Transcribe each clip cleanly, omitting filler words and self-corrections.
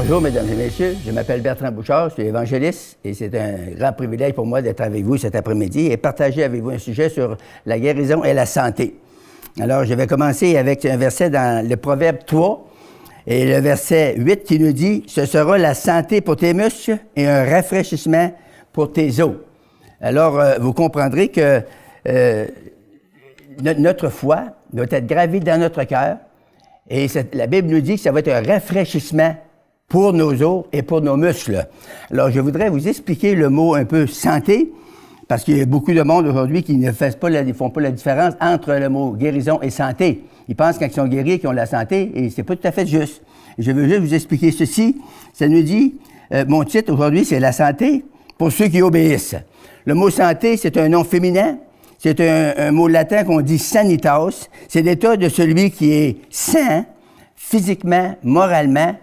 Bonjour, mesdames et messieurs. Je m'appelle Bertrand Bouchard, je suis évangéliste et c'est un grand privilège pour moi d'être avec vous cet après-midi et partager avec vous un sujet sur la guérison et la santé. Alors, je vais commencer avec un verset dans le Proverbe 3 et le verset 8 qui nous dit « Ce sera la santé pour tes muscles et un rafraîchissement pour tes os. » Alors, vous comprendrez que notre foi doit être gravée dans notre cœur et la Bible nous dit que ça va être un rafraîchissement pour nos os et pour nos muscles. Alors, je voudrais vous expliquer le mot un peu « santé », parce qu'il y a beaucoup de monde aujourd'hui qui ne font pas la différence entre le mot « guérison » et « santé ». Ils pensent quand ils sont guéris qu'ils ont la santé, et c'est pas tout à fait juste. Je veux juste vous expliquer ceci. Ça nous dit, mon titre aujourd'hui, c'est « La santé pour ceux qui obéissent ». Le mot « santé », c'est un nom féminin. C'est un mot latin qu'on dit « sanitas ». C'est l'état de celui qui est sain, physiquement, moralement,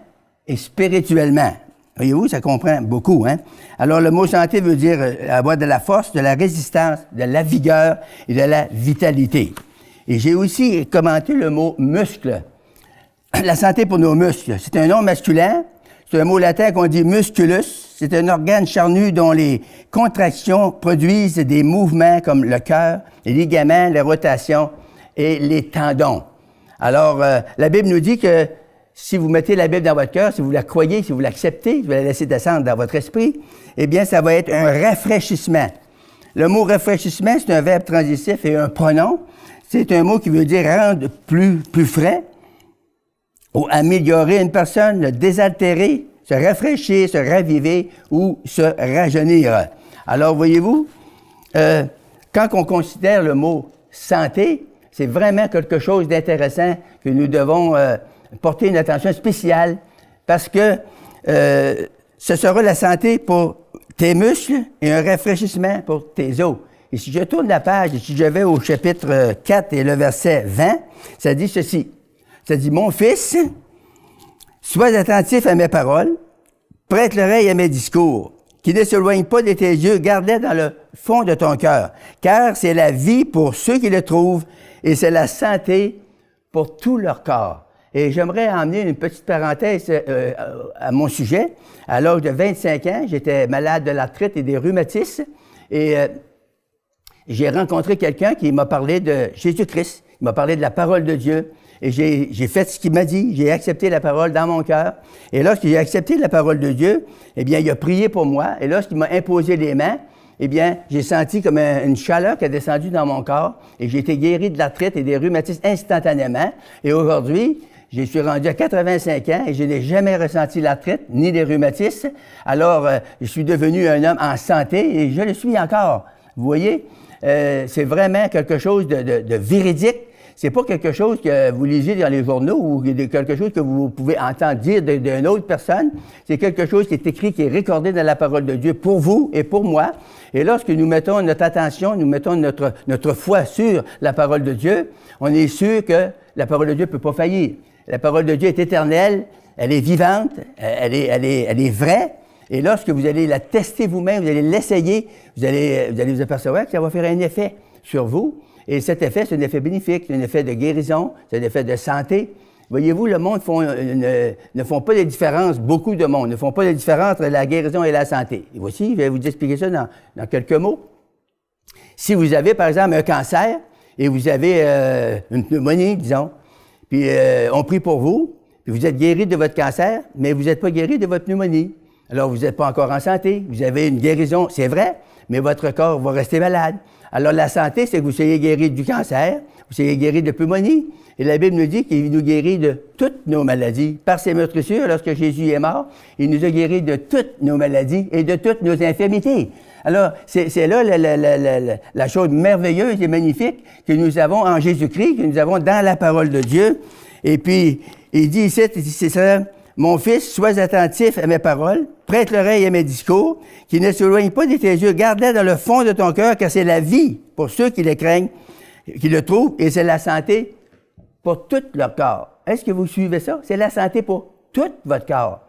et spirituellement. Voyez-vous, ça comprend beaucoup, hein? Alors, le mot santé veut dire avoir de la force, de la résistance, de la vigueur et de la vitalité. Et j'ai aussi commenté le mot muscle. La santé pour nos muscles. C'est un nom masculin. C'est un mot latin qu'on dit musculus. C'est un organe charnu dont les contractions produisent des mouvements comme le cœur, les ligaments, les rotations et les tendons. Alors, la Bible nous dit que si vous mettez la Bible dans votre cœur, si vous la croyez, si vous l'acceptez, vous la laissez descendre dans votre esprit, eh bien, ça va être un rafraîchissement. Le mot rafraîchissement, c'est un verbe transitif et un pronom. C'est un mot qui veut dire rendre plus frais, ou améliorer une personne, le désaltérer, se rafraîchir, se raviver ou se rajeunir. Alors, voyez-vous, quand on considère le mot santé, c'est vraiment quelque chose d'intéressant que nous devons porter une attention spéciale parce que ce sera la santé pour tes muscles et un rafraîchissement pour tes os. Et si je tourne la page et si je vais au chapitre 4 et le verset 20, ça dit ceci. Ça dit « Mon fils, sois attentif à mes paroles, prête l'oreille à mes discours, qui ne s'éloignent pas de tes yeux, garde-les dans le fond de ton cœur, car c'est la vie pour ceux qui le trouvent et c'est la santé pour tout leur corps. » Et j'aimerais emmener une petite parenthèse à mon sujet. À l'âge de 25 ans, j'étais malade de l'arthrite et des rhumatismes. Et j'ai rencontré quelqu'un qui m'a parlé de Jésus-Christ. Il m'a parlé de la parole de Dieu. Et j'ai fait ce qu'il m'a dit. J'ai accepté la parole dans mon cœur. Et lorsque j'ai accepté la parole de Dieu, eh bien, il a prié pour moi. Et lorsqu'il m'a imposé les mains, eh bien, j'ai senti comme une chaleur qui a descendu dans mon corps. Et j'ai été guéri de l'arthrite et des rhumatismes instantanément. Et aujourd'hui, je suis rendu à 85 ans et je n'ai jamais ressenti l'arthrite ni les rhumatismes. Alors, je suis devenu un homme en santé et je le suis encore. Vous voyez, c'est vraiment quelque chose de véridique. C'est pas quelque chose que vous lisez dans les journaux ou quelque chose que vous pouvez entendre dire d'une autre personne. C'est quelque chose qui est écrit, qui est recordé dans la parole de Dieu pour vous et pour moi. Et lorsque nous mettons notre attention, nous mettons notre foi sur la parole de Dieu, on est sûr que la parole de Dieu ne peut pas faillir. La parole de Dieu est éternelle, elle est vivante, elle est vraie. Et lorsque vous allez la tester vous-même, vous allez l'essayer, vous allez vous apercevoir que ça va faire un effet sur vous. Et cet effet, c'est un effet bénéfique, c'est un effet de guérison, c'est un effet de santé. Voyez-vous, le monde ne font pas de différence, beaucoup de monde ne font pas de différence entre la guérison et la santé. Et voici, je vais vous expliquer ça dans quelques mots. Si vous avez, par exemple, un cancer et vous avez une pneumonie, disons, puis on prie pour vous, puis vous êtes guéri de votre cancer, mais vous n'êtes pas guéri de votre pneumonie. Alors, vous n'êtes pas encore en santé, vous avez une guérison, c'est vrai, mais votre corps va rester malade. Alors, la santé, c'est que vous soyez guéri du cancer, vous soyez guéri de pneumonie. Et la Bible nous dit qu'il nous guérit de toutes nos maladies. Par ses meurtrissures, lorsque Jésus est mort, il nous a guéris de toutes nos maladies et de toutes nos infirmités. Alors, c'est là la chose merveilleuse et magnifique que nous avons en Jésus-Christ, que nous avons dans la parole de Dieu. Et puis, il dit ici, c'est ça, « Mon fils, sois attentif à mes paroles, prête l'oreille à mes discours, qui ne s'éloignent pas de tes yeux, garde-les dans le fond de ton cœur, car c'est la vie pour ceux qui le craignent, qui le trouvent, et c'est la santé pour tout leur corps. » Est-ce que vous suivez ça? C'est la santé pour tout votre corps.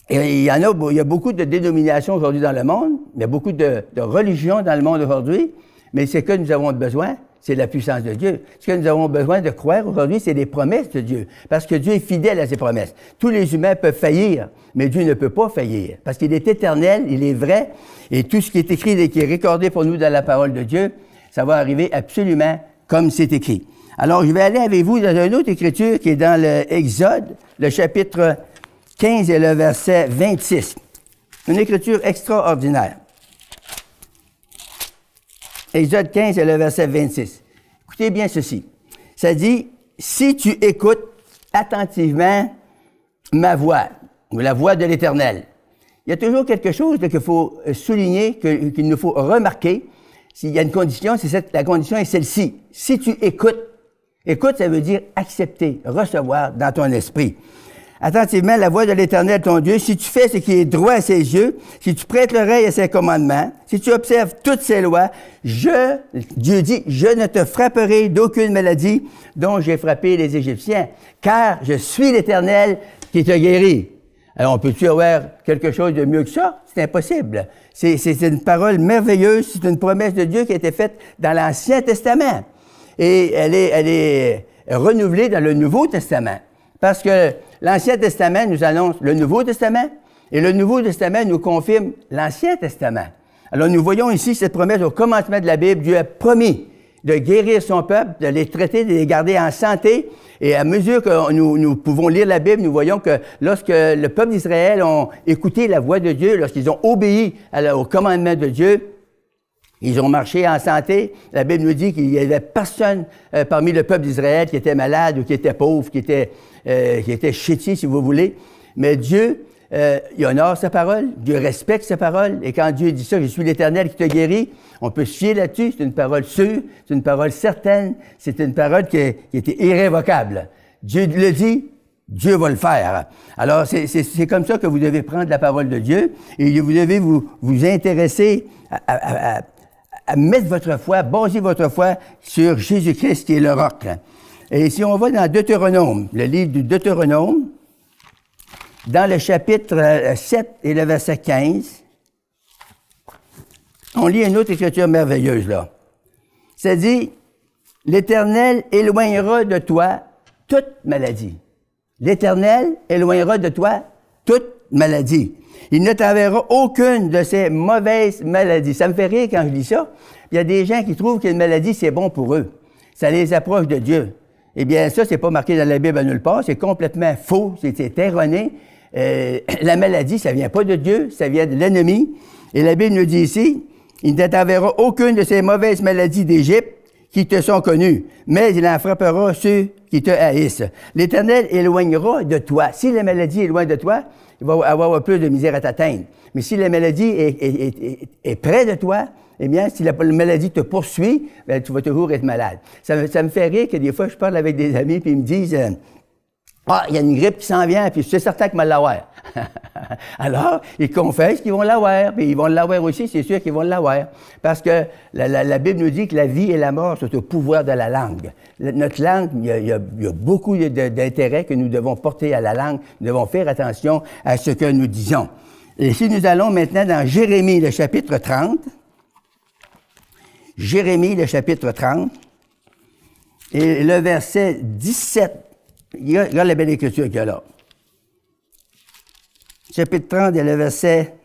Et il y a beaucoup de dénominations aujourd'hui dans le monde, il y a beaucoup de religions dans le monde aujourd'hui, Mais ce que nous avons besoin, c'est la puissance de Dieu. Ce que nous avons besoin de croire aujourd'hui, c'est les promesses de Dieu. Parce que Dieu est fidèle à ses promesses. Tous les humains peuvent faillir, mais Dieu ne peut pas faillir. Parce qu'il est éternel, il est vrai, et tout ce qui est écrit et qui est recordé pour nous dans la parole de Dieu, ça va arriver absolument comme c'est écrit. Alors, je vais aller avec vous dans une autre écriture qui est dans l'Exode, le chapitre 15 et le verset 26. Une écriture extraordinaire. Exode 15 et le verset 26. Écoutez bien ceci. Ça dit, « Si tu écoutes attentivement ma voix, ou la voix de l'Éternel. » Il y a toujours quelque chose qu'il faut souligner, qu'il nous faut remarquer. S'il y a une condition, la condition est celle-ci. Si tu écoutes, écoute, ça veut dire accepter, recevoir dans ton esprit. Attentivement la voix de l'Éternel, ton Dieu, si tu fais ce qui est droit à ses yeux, si tu prêtes l'oreille à ses commandements, si tu observes toutes ses lois, Dieu dit, je ne te frapperai d'aucune maladie dont j'ai frappé les Égyptiens, car je suis l'Éternel qui te guérit. Alors, on peut-tu avoir quelque chose de mieux que ça? C'est impossible. C'est une parole merveilleuse, c'est une promesse de Dieu qui a été faite dans l'Ancien Testament. Et elle est renouvelée dans le Nouveau Testament. Parce que l'Ancien Testament nous annonce le Nouveau Testament et le Nouveau Testament nous confirme l'Ancien Testament. Alors, nous voyons ici cette promesse au commencement de la Bible. Dieu a promis de guérir son peuple, de les traiter, de les garder en santé. Et à mesure que nous pouvons lire la Bible, nous voyons que lorsque le peuple d'Israël ont écouté la voix de Dieu, lorsqu'ils ont obéi au commandement de Dieu, ils ont marché en santé. La Bible nous dit qu'il n'y avait personne parmi le peuple d'Israël qui était malade ou qui était pauvre, qui était chétif, si vous voulez. Mais Dieu, il honore sa parole, Dieu respecte sa parole. Et quand Dieu dit ça, « Je suis l'Éternel qui te guérit », on peut se fier là-dessus. C'est une parole sûre, c'est une parole certaine, c'est une parole qui était irrévocable. Dieu le dit, Dieu va le faire. Alors, c'est comme ça que vous devez prendre la parole de Dieu et vous devez vous intéresser à mettre votre foi, baser votre foi sur Jésus-Christ qui est le roc. Et si on va dans Deutéronome, le livre du Deutéronome, dans le chapitre 7 et le verset 15, on lit une autre écriture merveilleuse, là. Ça dit, « L'Éternel éloignera de toi toute maladie. » L'Éternel éloignera de toi toute maladie. Il ne t'enverra aucune de ces mauvaises maladies. Ça me fait rire quand je lis ça. Il y a des gens qui trouvent qu'une maladie, c'est bon pour eux. Ça les approche de Dieu. Eh bien, ça, c'est pas marqué dans la Bible à nulle part. C'est complètement faux. C'est erroné. La maladie, ça vient pas de Dieu. Ça vient de l'ennemi. Et la Bible nous dit ici, « Il ne t'enverra aucune de ces mauvaises maladies d'Égypte qui te sont connues, mais il en frappera ceux qui te haïssent. L'Éternel éloignera de toi. » Si la maladie est loin de toi, il va avoir plus de misère à t'atteindre. Mais si la maladie est près de toi, eh bien, si la maladie te poursuit, bien, tu vas toujours être malade. Ça me fait rire que des fois, je parle avec des amis, puis ils me disent « Ah, il y a une grippe qui s'en vient, puis c'est certain que je vais l'avoir. » Alors, ils confessent qu'ils vont l'avoir, puis ils vont l'avoir aussi, c'est sûr qu'ils vont l'avoir. Parce que la Bible nous dit que la vie et la mort sont au pouvoir de la langue. Notre langue, il y a beaucoup d'intérêt que nous devons porter à la langue. Nous devons faire attention à ce que nous disons. Et si nous allons maintenant dans Jérémie, le chapitre 30, Jérémie, le chapitre 30, et le verset 17, regarde la belle écriture qu'il y a là. Chapitre 30 et le verset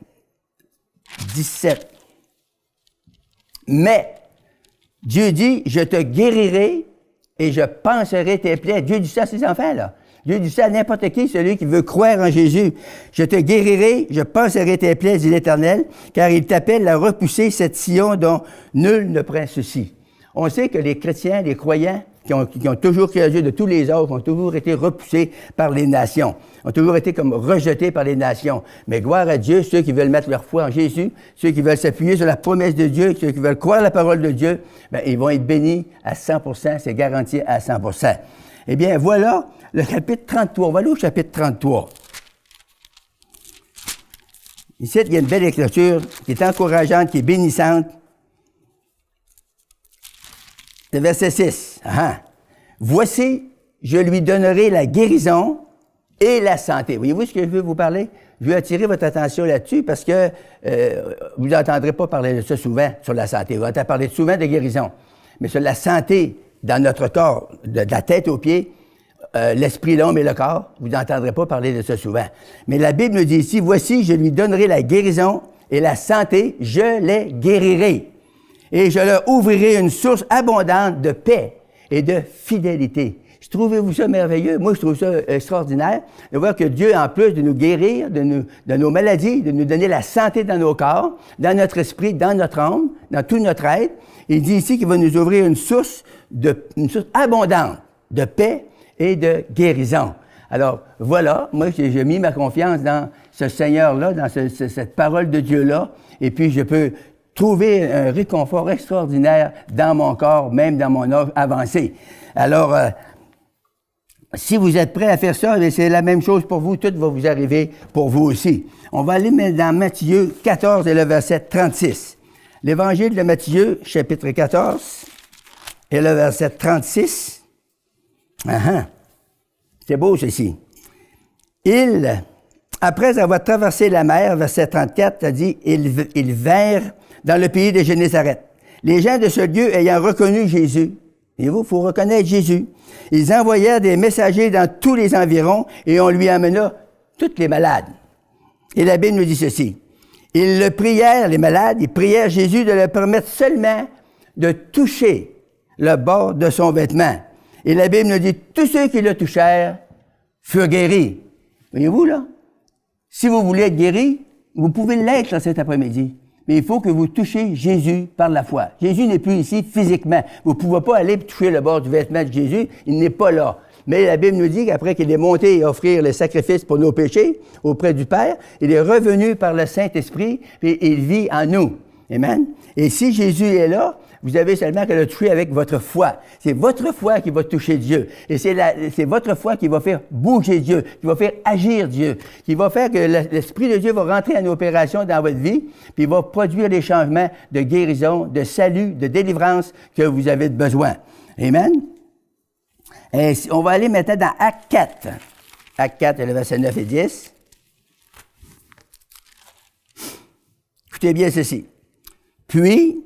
17. Mais, Dieu dit, je te guérirai et je panserai tes plaies. Dieu dit ça à ses enfants, là. Dieu dit ça à n'importe qui, celui qui veut croire en Jésus. Je te guérirai, je panserai tes plaies, dit l'Éternel, car il t'appelle à repousser cette Sion dont nul ne prend ceci. On sait que les chrétiens, les croyants, qui ont toujours cru à Dieu de tous les autres, ont toujours été repoussés par les nations, ont toujours été comme rejetés par les nations. Mais gloire à Dieu, ceux qui veulent mettre leur foi en Jésus, ceux qui veulent s'appuyer sur la promesse de Dieu, ceux qui veulent croire la parole de Dieu, bien, ils vont être bénis à 100%, c'est garanti à 100%. Eh bien, voilà le chapitre 33. On va aller au chapitre 33. Ici, il y a une belle écriture qui est encourageante, qui est bénissante. Le verset 6. Voici, je lui donnerai la guérison et la santé. Voyez-vous ce que je veux vous parler? je veux attirer votre attention là-dessus parce que vous n'entendrez pas parler de ça souvent sur la santé. Vous entendez parler souvent de guérison. Mais sur la santé dans notre corps, de la tête aux pieds, l'esprit, l'âme et le corps, vous n'entendrez pas parler de ça souvent. Mais la Bible nous dit ici, « Voici, je lui donnerai la guérison et la santé, je les guérirai. Et je leur ouvrirai une source abondante de paix et de fidélité. » Trouvez-vous ça merveilleux? Moi, je trouve ça extraordinaire de voir que Dieu, en plus de nous guérir de nos maladies, de nous donner la santé dans nos corps, dans notre esprit, dans notre âme, dans tout notre être, il dit ici qu'il va nous ouvrir une source abondante de paix et de guérison. Alors, voilà, moi, j'ai mis ma confiance dans ce Seigneur-là, dans cette parole de Dieu-là, et puis je peux trouver un réconfort extraordinaire dans mon corps, même dans mon âge avancé. Alors, si vous êtes prêts à faire ça, c'est la même chose pour vous, tout va vous arriver pour vous aussi. On va aller dans Matthieu 14 et le verset 36. L'Évangile de Matthieu, chapitre 14, et le verset 36. C'est beau ceci. Après avoir traversé la mer, verset 34, ça dit, ils vinrent dans le pays de Génézareth. Les gens de ce lieu ayant reconnu Jésus, et vous, il faut reconnaître Jésus. Ils envoyèrent des messagers dans tous les environs et on lui amena tous les malades. Et la Bible nous dit ceci. Ils le prièrent, les malades, ils prièrent Jésus de leur permettre seulement de toucher le bord de son vêtement. Et la Bible nous dit, tous ceux qui le touchèrent furent guéris. Voyez-vous, là? Si vous voulez être guéri, vous pouvez l'être cet après-midi. Mais il faut que vous touchiez Jésus par la foi. Jésus n'est plus ici physiquement. Vous ne pouvez pas aller toucher le bord du vêtement de Jésus. Il n'est pas là. Mais la Bible nous dit qu'après qu'il est monté et offrir le sacrifice pour nos péchés auprès du Père, il est revenu par le Saint-Esprit et il vit en nous. Amen. Et si Jésus est là, vous avez seulement qu'à le toucher avec votre foi. C'est votre foi qui va toucher Dieu. Et c'est votre foi qui va faire bouger Dieu, qui va faire agir Dieu, qui va faire que l'Esprit de Dieu va rentrer en opération dans votre vie, puis il va produire les changements de guérison, de salut, de délivrance que vous avez besoin. Amen. Et on va aller maintenant dans Acte 4. Acte 4, le verset 9 et 10. Écoutez bien ceci. Puis,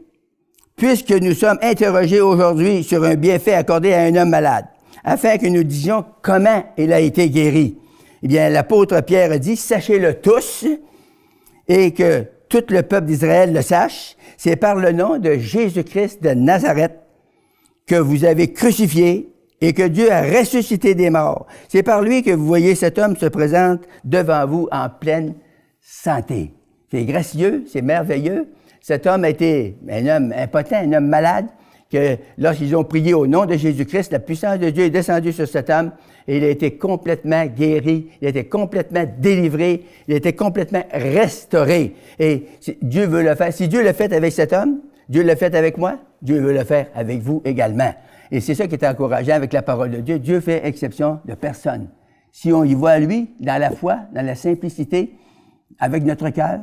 puisque nous sommes interrogés aujourd'hui sur un bienfait accordé à un homme malade, afin que nous disions comment il a été guéri, eh bien, l'apôtre Pierre a dit, sachez-le tous, et que tout le peuple d'Israël le sache, c'est par le nom de Jésus-Christ de Nazareth que vous avez crucifié et que Dieu a ressuscité des morts. C'est par lui que vous voyez cet homme se présente devant vous en pleine santé. C'est gracieux, c'est merveilleux. Cet homme a été un homme impotent, un homme malade, que lorsqu'ils ont prié au nom de Jésus-Christ, la puissance de Dieu est descendue sur cet homme et il a été complètement guéri, il a été complètement délivré, il a été complètement restauré. Et Dieu veut le faire. Si Dieu l'a fait avec cet homme, Dieu l'a fait avec moi, Dieu veut le faire avec vous également. Et c'est ça qui est encourageant avec la parole de Dieu. Dieu fait exception de personne. Si on y voit à lui, dans la foi, dans la simplicité, avec notre cœur,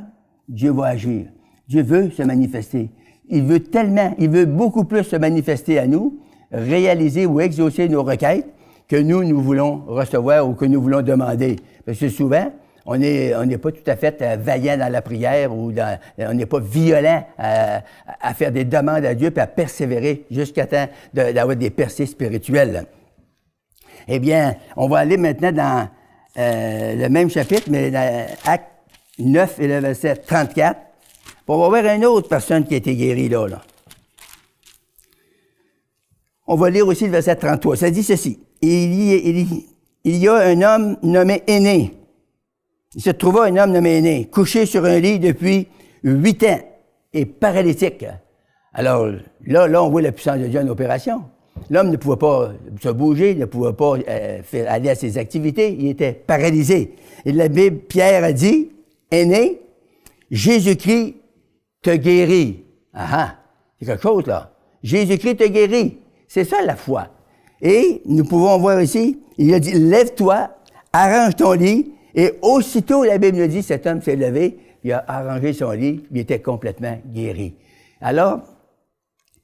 Dieu va agir. Dieu veut se manifester. Il veut beaucoup plus se manifester à nous, réaliser ou exaucer nos requêtes que nous voulons recevoir ou que nous voulons demander. Parce que souvent, on n'est pas tout à fait vaillant dans la prière ou on n'est pas violent à faire des demandes à Dieu puis à persévérer jusqu'à temps d'avoir des percées spirituelles. Eh bien, on va aller maintenant dans le même chapitre, mais dans Acte 9 et le verset 34. On va voir une autre personne qui a été guérie là. On va lire aussi le verset 33. Ça dit ceci. Il y a un homme nommé Aîné. Il se trouva un homme nommé Aîné, couché sur un lit depuis 8 ans et paralytique. Alors là, on voit la puissance de Dieu en opération. L'homme ne pouvait pas se bouger, ne pouvait pas aller à ses activités, il était paralysé. Et la Bible, Pierre a dit, Aîné, Jésus-Christ te guérit. C'est quelque chose là. Jésus-Christ te guérit. C'est ça la foi. Et nous pouvons voir ici, il a dit, lève-toi, arrange ton lit, et aussitôt, la Bible nous dit, cet homme s'est levé, il a arrangé son lit, il était complètement guéri. Alors,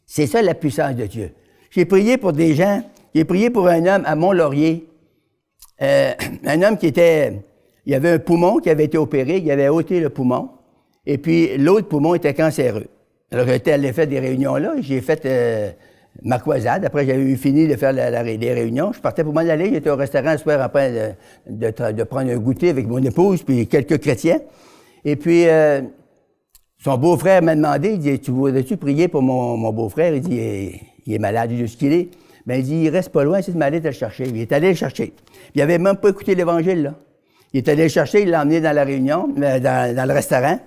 c'est ça la puissance de Dieu. J'ai prié pour des gens, j'ai prié pour un homme à Mont-Laurier, un homme qui était il y avait un poumon qui avait été opéré, il avait ôté le poumon, et puis l'autre poumon était cancéreux. Alors, j'étais allé faire des réunions là, j'ai fait ma croisade. Après, j'avais eu fini de faire les réunions. Je partais pour m'en aller, j'étais au restaurant ce soir après de prendre un goûter avec mon épouse, puis quelques chrétiens. Et puis, son beau-frère m'a demandé, il dit, tu voudrais-tu prier pour mon beau-frère? Il dit, il est malade, il est ce qu'il est. Ben, il dit, il reste pas loin, c'est de m'aller te le chercher. Il est allé le chercher. Il avait même pas écouté l'Évangile, là. Il est allé le chercher, il l'a emmené dans la réunion, dans le restaurant.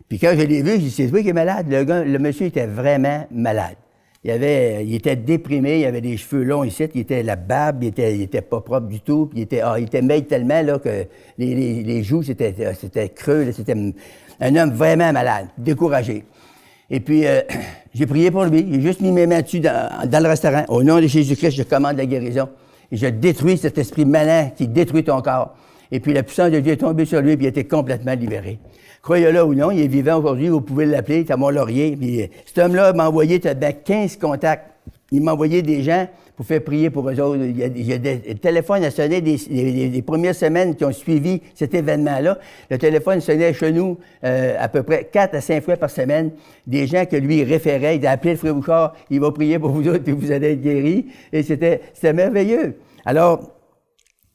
Puis quand je l'ai vu, j'ai dit, c'est toi qui es malade. Le monsieur était vraiment malade. Il était déprimé, il avait des cheveux longs ici, il était la barbe, il était pas propre du tout, puis il était maigre tellement, là, que les joues, c'était creux, là, c'était un homme vraiment malade, découragé. Et puis, j'ai prié pour lui, j'ai juste mis mes mains dessus dans le restaurant. Au nom de Jésus-Christ, je commande la guérison. Et je détruis cet esprit malin qui détruit ton corps. Et puis, la puissance de Dieu est tombée sur lui, puis il a été complètement libéré. Croyez-le ou non, il est vivant aujourd'hui, vous pouvez l'appeler, c'est à Mont-Laurier. Puis, cet homme-là m'a envoyé 15 contacts. Il m'a envoyé des gens pour faire prier pour eux autres. Il y a des téléphones à sonner les premières semaines qui ont suivi cet événement-là. Le téléphone sonnait chez nous à peu près 4 à 5 fois par semaine. Des gens que lui référait, il a appelé le frère Bouchard, il va prier pour vous autres, puis vous allez être guéris. Et c'était merveilleux. Alors,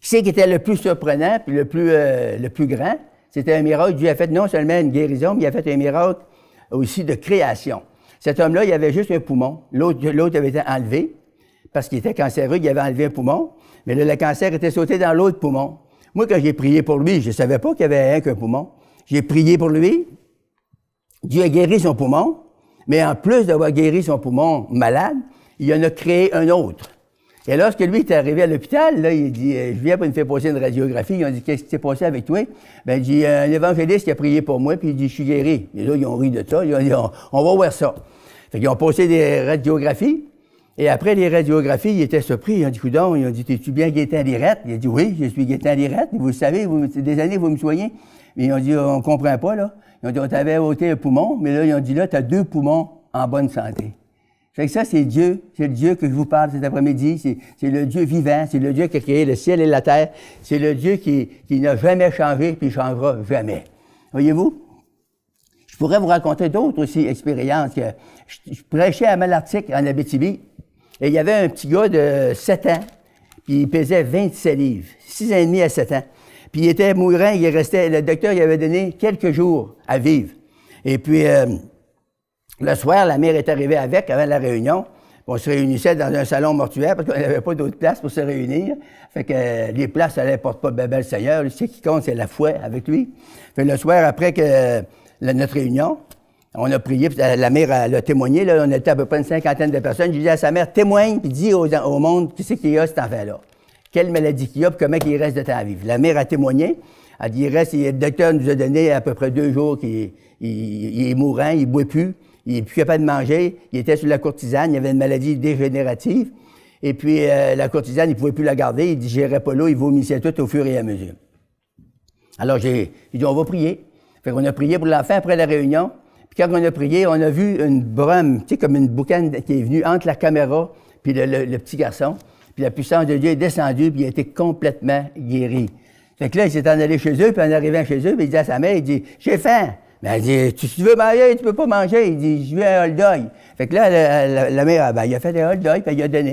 ce qui était le plus surprenant, puis le plus grand, c'était un miracle. Dieu a fait non seulement une guérison, mais il a fait un miracle aussi de création. Cet homme-là, il avait juste un poumon. L'autre avait été enlevé parce qu'il était cancéreux, il avait enlevé un poumon. Mais là, le cancer était sauté dans l'autre poumon. Moi, quand j'ai prié pour lui, je ne savais pas qu'il y avait qu'un poumon. J'ai prié pour lui. Dieu a guéri son poumon. Mais en plus d'avoir guéri son poumon malade, il en a créé un autre. Et lorsque lui est arrivé à l'hôpital, là, il dit, je viens pour me faire passer une radiographie. Ils ont dit, qu'est-ce qui s'est passé avec toi? Ben, il dit, un évangéliste qui a prié pour moi, puis il dit, je suis guéri. Les autres, ils ont ri de ça. Ils ont dit, on va voir ça. Fait qu'ils ont passé des radiographies. Et après les radiographies, ils étaient surpris. Ils ont dit, coudonc, ils ont dit, t'es-tu bien Gaétan Lirette? Il a dit, oui, je suis Gaétan Lirette. Vous le savez, des années, vous me soignez. Mais ils ont dit, on comprend pas, là. Ils ont dit, on t'avait ôté un poumon, mais là, ils ont dit, là, t'as 2 poumons en bonne santé. Fait que ça, c'est Dieu. C'est le Dieu que je vous parle cet après-midi. C'est le Dieu vivant. C'est le Dieu qui a créé le ciel et la terre. C'est le Dieu qui n'a jamais changé, puis il ne changera jamais. Voyez-vous? Je pourrais vous raconter d'autres aussi expériences. Je prêchais à Malartic, en Abitibi, et il y avait un petit gars de 7 ans, puis il pesait 27 livres, 6 ans et demi à 7 ans. Puis il était mourant, le docteur lui avait donné quelques jours à vivre. Et puis, le soir, la mère est arrivée avant la réunion. On se réunissait dans un salon mortuaire parce qu'on n'avait pas d'autre place pour se réunir. Fait que les places, ça ne porte pas bébé le Seigneur. Ce qui compte, c'est la foi avec lui. Fait le soir, après notre réunion, on a prié, puis la mère elle a témoigné, là, on était à peu près une 50aine de personnes. Je disais à sa mère, témoigne, puis dis au monde qu'est-ce qu'il y a cet enfant-là. Quelle maladie qu'il y a, puis comment il reste de temps à vivre. La mère a témoigné. Elle dit, le docteur nous a donné à peu près 2 jours qu'il est mourant, il ne boit plus. Il n'est plus capable de manger. Il était sur la courtisane. Il avait une maladie dégénérative. Et puis, la courtisane, il ne pouvait plus la garder. Il ne digérait pas l'eau. Il vomissait tout au fur et à mesure. Alors, j'ai dit, on va prier. Fait qu'on a prié pour l'enfant après la réunion. Puis quand on a prié, on a vu une brume, tu sais, comme une boucane qui est venue entre la caméra puis le petit garçon. Puis la puissance de Dieu est descendue, puis il a été complètement guéri. Fait que là, il s'est en allé chez eux, puis en arrivant chez eux, puis il dit à sa mère, il dit, j'ai faim. Ben, elle dit, tu veux manger, tu peux pas manger. Il dit, je veux un hot dog. Fait que là, la mère, ben, il a fait un hot dog, puis il a donné.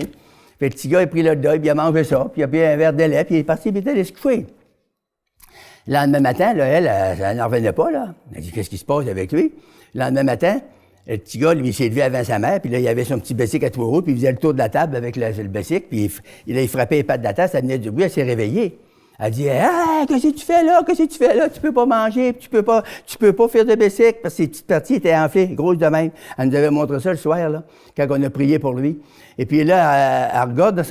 Fait le petit gars, il a pris le hot dog, puis il a mangé ça, puis il a pris un verre de lait, puis il est parti, puis il est allé se coucher. Le lendemain matin, là, elle n'en revenait pas, là. Elle dit, qu'est-ce qui se passe avec lui? Le lendemain matin, le petit gars, lui, il s'est levé avant sa mère, puis là, il avait son petit bicycle à 3 roues, puis il faisait le tour de la table avec le bicycle, puis il frappait les pattes de la table, ça venait du bruit, elle s'est réveillée. Elle dit, ah, qu'est-ce que tu fais là? Qu'est-ce que tu fais là? Tu peux pas manger, tu peux pas faire de bicycle, parce que ses petites parties étaient enflées, grosses de même. Elle nous avait montré ça le soir, là, quand on a prié pour lui. Et puis là, elle regarde,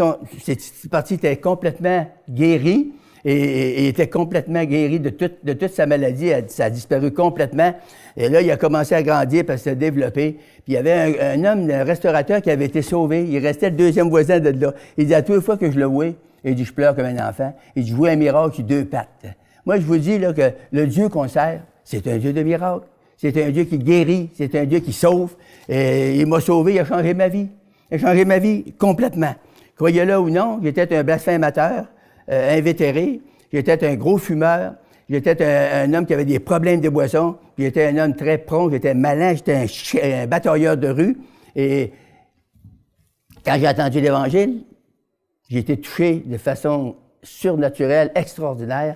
ses petites parties étaient complètement guéries, et était complètement guéri de toute sa maladie. Ça a disparu complètement. Et là, il a commencé à grandir, puis à se développer. Puis il y avait un homme, un restaurateur qui avait été sauvé. Il restait le 2e voisin de là. Il dit, à toutes les fois que je le vois, il dit, je pleure comme un enfant. Il dit, je vois un miracle sur 2 pattes. Moi, je vous dis là, que le Dieu qu'on sert, c'est un Dieu de miracle. C'est un Dieu qui guérit. C'est un Dieu qui sauve. Et il m'a sauvé, il a changé ma vie. Il a changé ma vie complètement. Croyez-le ou non, j'étais un blasphémateur, invétéré. J'étais un gros fumeur. J'étais un homme qui avait des problèmes de boisson, puis j'étais un homme très prompt, j'étais malin, j'étais un batailleur de rue. Et quand j'ai entendu l'Évangile, j'ai été touché de façon surnaturelle, extraordinaire.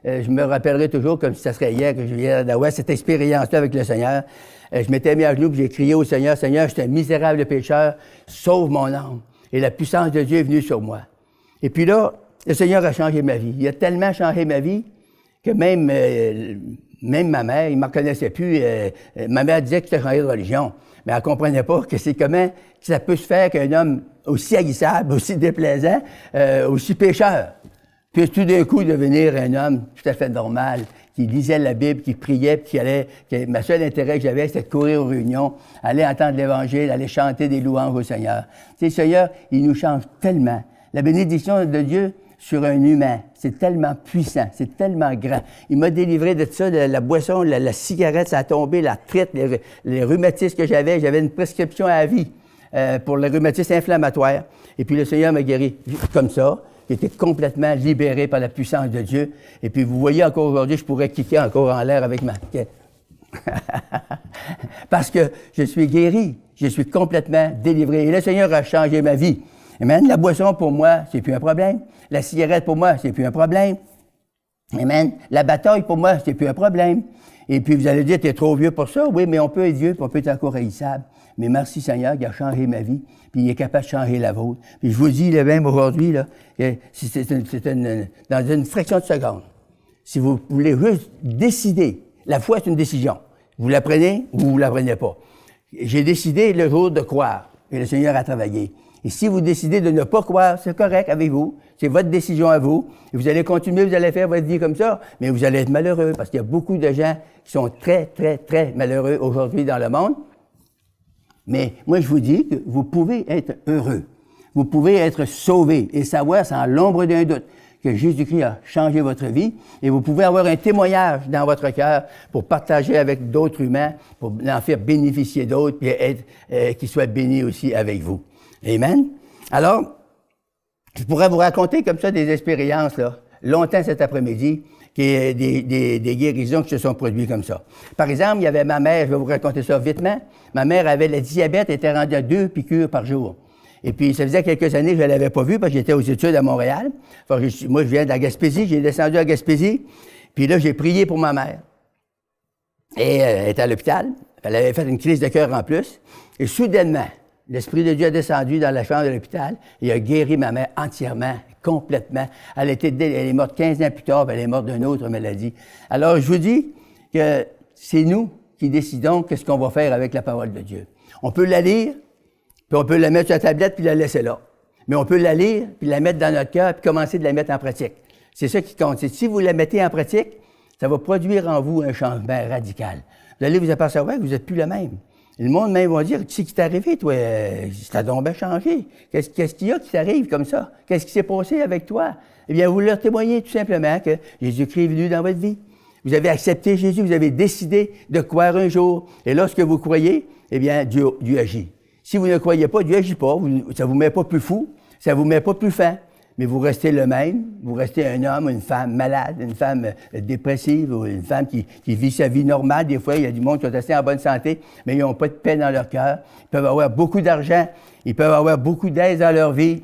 Je me rappellerai toujours comme si ça serait hier que je viens d'avoir cette expérience-là avec le Seigneur. Je m'étais mis à genoux et j'ai crié au Seigneur, « Seigneur, je suis un misérable pécheur, sauve mon âme. » Et la puissance de Dieu est venue sur moi. Et puis là, le Seigneur a changé ma vie. Il a tellement changé ma vie que même ma mère, il ne me reconnaissait plus. Ma mère disait que j'étais changé de religion, mais elle ne comprenait pas que c'est comment ça peut se faire qu'un homme aussi haïssable, aussi déplaisant, aussi pécheur, puisse tout d'un coup devenir un homme tout à fait normal, qui lisait la Bible, qui priait, puis ma seul intérêt que j'avais, c'était de courir aux réunions, aller entendre l'Évangile, aller chanter des louanges au Seigneur. Tu sais, le Seigneur, il nous change tellement. La bénédiction de Dieu sur un humain, c'est tellement puissant, c'est tellement grand. Il m'a délivré de ça, de la boisson, la cigarette, ça a tombé, la traite, les rhumatismes que j'avais. J'avais une prescription à vie pour le rhumatisme inflammatoire. Et puis le Seigneur m'a guéri comme ça. J'étais complètement libéré par la puissance de Dieu. Et puis vous voyez encore aujourd'hui, je pourrais kicker encore en l'air avec ma tête. Parce que je suis guéri, je suis complètement délivré. Et le Seigneur a changé ma vie. Amen. La boisson, pour moi, c'est plus un problème. La cigarette, pour moi, c'est plus un problème. Amen. La bataille, pour moi, c'est plus un problème. Et puis, vous allez dire, t'es trop vieux pour ça. Oui, mais on peut être vieux, puis on peut être encore haïssable. Mais merci Seigneur, il a changé ma vie, puis il est capable de changer la vôtre. Puis je vous dis, le même aujourd'hui, là, dans une fraction de seconde. Si vous voulez juste décider, la foi, c'est une décision. Vous la prenez ou vous la prenez pas. J'ai décidé le jour de croire, et le Seigneur a travaillé. Et si vous décidez de ne pas croire, c'est correct avec vous. C'est votre décision à vous. Et vous allez continuer, vous allez faire votre vie comme ça, mais vous allez être malheureux parce qu'il y a beaucoup de gens qui sont très, très, très malheureux aujourd'hui dans le monde. Mais moi, je vous dis que vous pouvez être heureux. Vous pouvez être sauvé et savoir sans l'ombre d'un doute que Jésus-Christ a changé votre vie et vous pouvez avoir un témoignage dans votre cœur pour partager avec d'autres humains, pour en faire bénéficier d'autres et être, qu'ils soient bénis aussi avec vous. Amen. Alors, je pourrais vous raconter comme ça des expériences, là, longtemps cet après-midi, qui est des guérisons qui se sont produites comme ça. Par exemple, il y avait ma mère, je vais vous raconter ça vitement. Ma mère avait le diabète, elle était rendue à 2 piqûres par jour. Et puis, ça faisait quelques années que je ne l'avais pas vue parce que j'étais aux études à Montréal. Enfin, moi, je viens de la Gaspésie, j'ai descendu à Gaspésie. Puis là, j'ai prié pour ma mère. Et elle était à l'hôpital. Elle avait fait une crise de cœur en plus. Et soudainement, l'Esprit de Dieu a descendu dans la chambre de l'hôpital et a guéri ma mère entièrement, complètement. Elle est morte 15 ans plus tard, puis elle est morte d'une autre maladie. Alors, je vous dis que c'est nous qui décidons qu'est-ce qu'on va faire avec la parole de Dieu. On peut la lire, puis on peut la mettre sur la tablette puis la laisser là. Mais on peut la lire, puis la mettre dans notre cœur, puis commencer de la mettre en pratique. C'est ça qui compte. Si vous la mettez en pratique, ça va produire en vous un changement radical. Vous allez vous apercevoir que vous n'êtes plus le même. Et le monde même va dire, tu sais qui t'est arrivé, toi? Ça a donc bien changé. Qu'est-ce qu'il y a qui t'arrive comme ça? Qu'est-ce qui s'est passé avec toi? Eh bien, vous leur témoignez tout simplement que Jésus-Christ est venu dans votre vie. Vous avez accepté Jésus, vous avez décidé de croire un jour. Et lorsque vous croyez, eh bien, Dieu agit. Si vous ne croyez pas, Dieu n'agit pas. Ça ne vous met pas plus fou, ça ne vous met pas plus fin. Mais vous restez le même, vous restez un homme, une femme malade, une femme dépressive, ou une femme qui vit sa vie normale. Des fois, il y a du monde qui sont assez en bonne santé, mais ils n'ont pas de paix dans leur cœur. Ils peuvent avoir beaucoup d'argent, ils peuvent avoir beaucoup d'aide dans leur vie.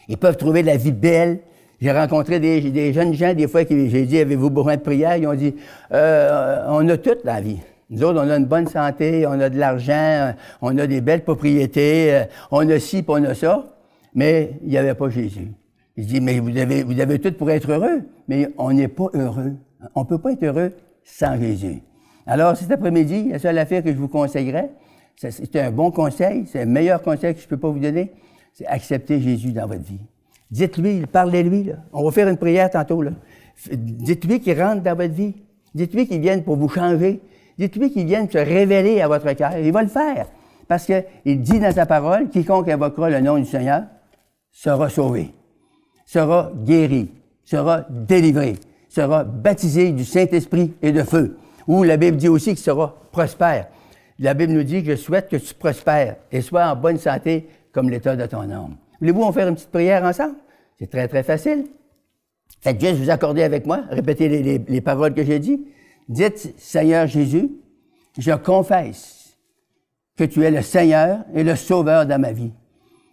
Ils peuvent trouver la vie belle. J'ai rencontré des jeunes gens, des fois, qui j'ai dit, avez-vous besoin de prière? Ils ont dit, on a tout dans la vie. Nous autres, on a une bonne santé, on a de l'argent, on a des belles propriétés, on a ci, puis on a ça. Mais il n'y avait pas Jésus. Il dit, mais vous avez tout pour être heureux, mais on n'est pas heureux. On ne peut pas être heureux sans Jésus. Alors, cet après-midi, la seule affaire que je vous conseillerais, c'est un bon conseil, c'est le meilleur conseil que je ne peux pas vous donner, c'est accepter Jésus dans votre vie. Dites-lui, parlez-lui, là. On va faire une prière tantôt, là. Dites-lui qu'il rentre dans votre vie. Dites-lui qu'il vienne pour vous changer. Dites-lui qu'il vienne se révéler à votre cœur. Il va le faire. Parce qu'il dit dans sa parole, quiconque invoquera le nom du Seigneur sera sauvé, sera guéri, sera délivré, sera baptisé du Saint-Esprit et de feu. Ou la Bible dit aussi qu'il sera prospère. La Bible nous dit que je souhaite que tu prospères et sois en bonne santé comme l'état de ton âme. Voulez-vous en faire une petite prière ensemble? C'est très, très facile. Faites juste vous accorder avec moi, répétez les paroles que j'ai dites. Dites, Seigneur Jésus, je confesse que tu es le Seigneur et le Sauveur de ma vie.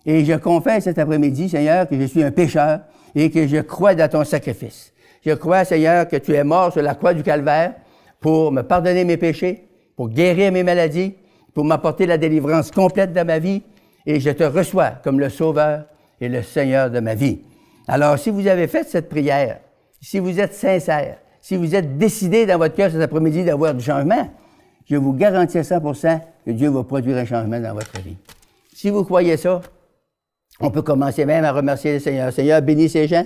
Et je confesse cet après-midi, Seigneur, que je suis un pécheur et que je crois dans ton sacrifice. Je crois, Seigneur, que tu es mort sur la croix du Calvaire pour me pardonner mes péchés, pour guérir mes maladies, pour m'apporter la délivrance complète de ma vie. Et je te reçois comme le Sauveur et le Seigneur de ma vie. Alors, si vous avez fait cette prière, si vous êtes sincère, si vous êtes décidé dans votre cœur cet après-midi d'avoir du changement, je vous garantis à 100% que Dieu va produire un changement dans votre vie. Si vous croyez ça, on peut commencer même à remercier le Seigneur. Seigneur, bénis ces gens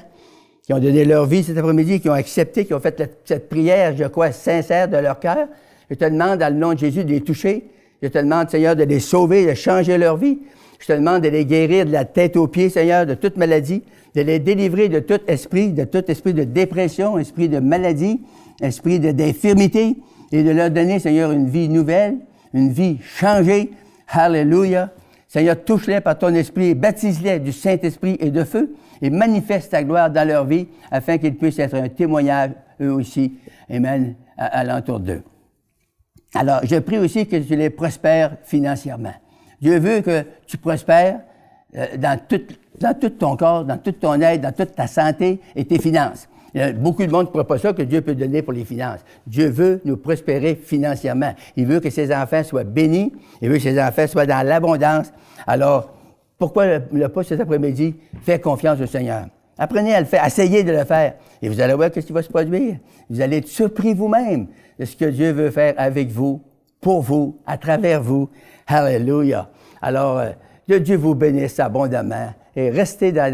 qui ont donné leur vie cet après-midi, qui ont accepté, qui ont fait cette prière, je crois, sincère de leur cœur. Je te demande, dans le nom de Jésus, de les toucher. Je te demande, Seigneur, de les sauver, de changer leur vie. Je te demande de les guérir de la tête aux pieds, Seigneur, de toute maladie, de les délivrer de tout esprit de dépression, esprit de maladie, esprit d'infirmité, et de leur donner, Seigneur, une vie nouvelle, une vie changée. Alléluia. Seigneur, touche-les par ton esprit, baptise-les du Saint-Esprit et de feu, et manifeste ta gloire dans leur vie, afin qu'ils puissent être un témoignage, eux aussi, amen, à l'entour d'eux. Alors, je prie aussi que tu les prospères financièrement. Dieu veut que tu prospères dans tout ton corps, dans toute ton aide, dans toute ta santé et tes finances. Il y a beaucoup de monde ne croit pas ça que Dieu peut donner pour les finances. Dieu veut nous prospérer financièrement. Il veut que ses enfants soient bénis. Il veut que ses enfants soient dans l'abondance. Alors, pourquoi le pas cet après-midi? Fais confiance au Seigneur. Apprenez à le faire, essayez de le faire. Et vous allez voir ce qui va se produire. Vous allez être surpris vous-même de ce que Dieu veut faire avec vous, pour vous, à travers vous. Alléluia. Alors, que Dieu vous bénisse abondamment. Et restez dans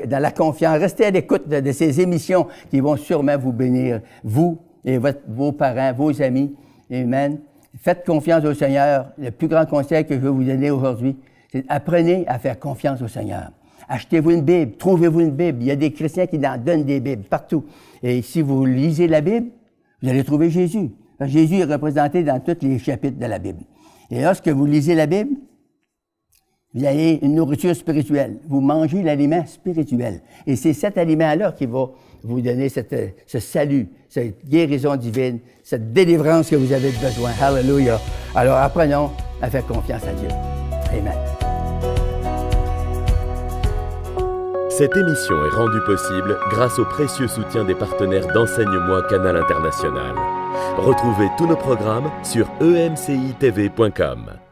la confiance, restez à l'écoute de ces émissions qui vont sûrement vous bénir, vous et vos parents, vos amis. Amen. Faites confiance au Seigneur. Le plus grand conseil que je veux vous donner aujourd'hui, c'est apprenez à faire confiance au Seigneur. Achetez-vous une Bible, trouvez-vous une Bible. Il y a des chrétiens qui en donnent des Bibles partout. Et si vous lisez la Bible, vous allez trouver Jésus. Parce que Jésus est représenté dans tous les chapitres de la Bible. Et lorsque vous lisez la Bible, vous avez une nourriture spirituelle. Vous mangez l'aliment spirituel. Et c'est cet aliment-là qui va vous donner ce salut, cette guérison divine, cette délivrance que vous avez besoin. Hallelujah. Alors apprenons à faire confiance à Dieu. Amen. Cette émission est rendue possible grâce au précieux soutien des partenaires d'Enseigne-moi Canal International. Retrouvez tous nos programmes sur emcitv.com.